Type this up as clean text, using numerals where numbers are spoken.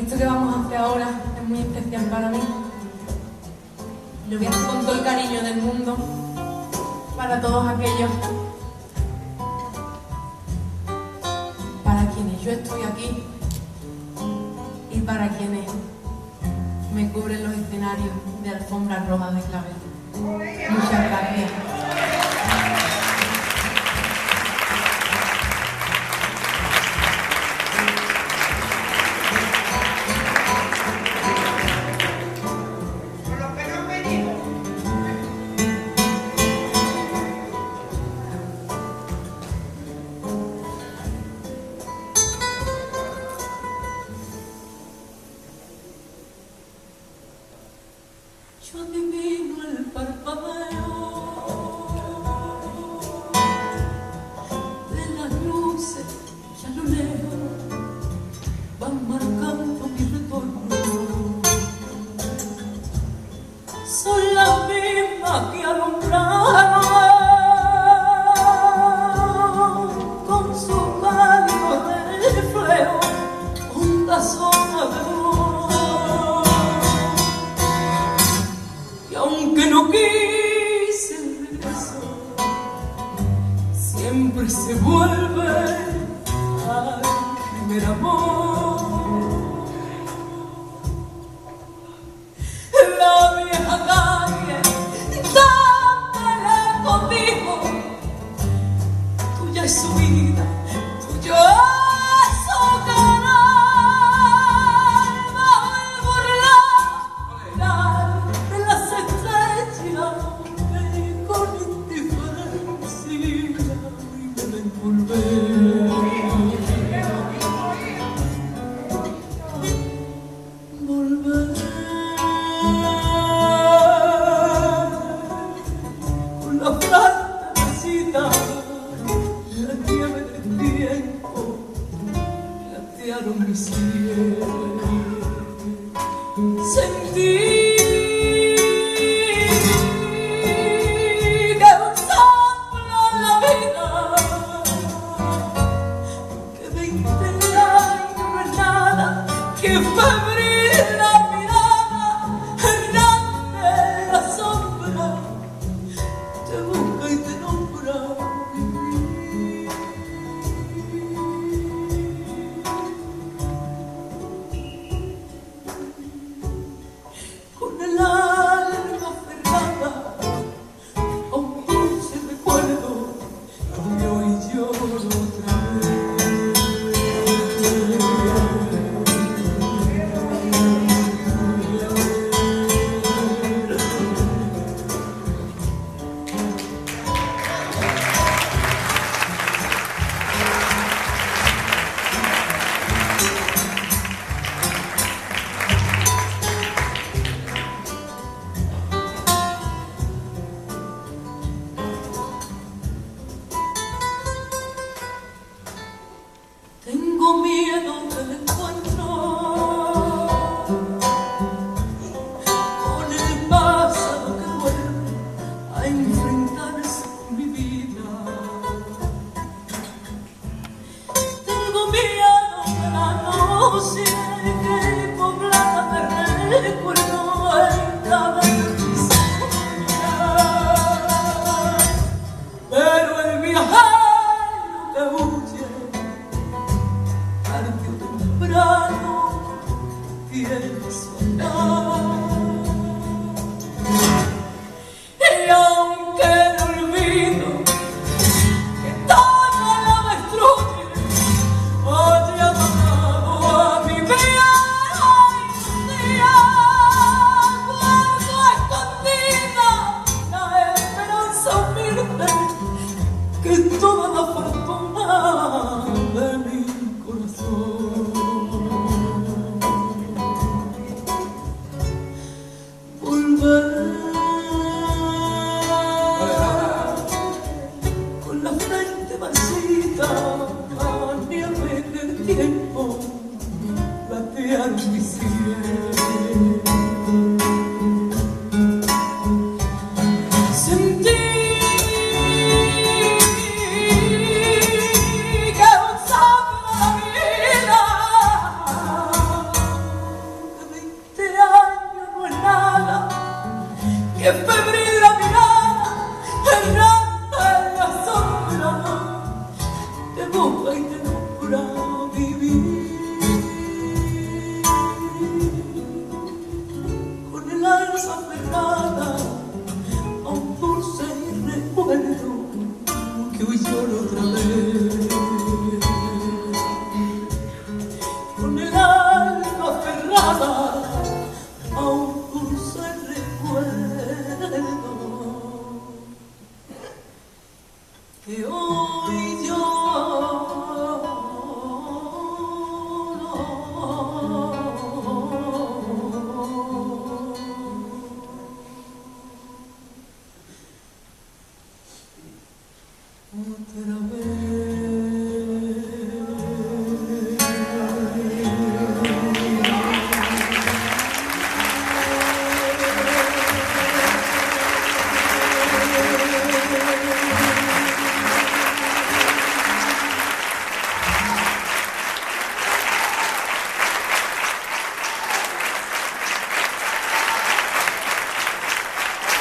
Esto que vamos a hacer ahora es muy especial para mí. Lo voy a hacer con todo el cariño del mundo para todos aquellos para quienes yo estoy aquí y para quienes me cubren los escenarios de alfombras rojas de clavel. Muchas gracias. Yo adivino el parpadeo de las luces que a lo lejos van marcando mi retorno. Son las mismas que alumbraron con su pálido reflejo hondas zonas de luz. Aunque no quise el regreso, siempre se vuelve al primer amor. La vieja calle, dándole conmigo, tuya es su vida, tuyo es su canal. Mi cielo, sentí que un soplo en la vida, que 20 años no es nada, que febril la mirada, errante en la sombra, te busca y te nombra. Tengo miedo del encuentro con el pasado que vuelve a enfrentarse con mi vida. Tengo miedo de la noche que poblada de recuerdo en cada historia, pero el viajero que huye tarde o temprano tiene su andar. Y aunque el olvido que todo lo destruye haya matado a mi vieja día, guardo escondida la esperanza humilde que toda la fortuna de mi corazón. Volver con la frente marchita, a nieve del tiempo, platear mi cielo. busca y te nombra vivir. Con el alma aferrada a un dulce recuerdo que hoy lloro otra vez.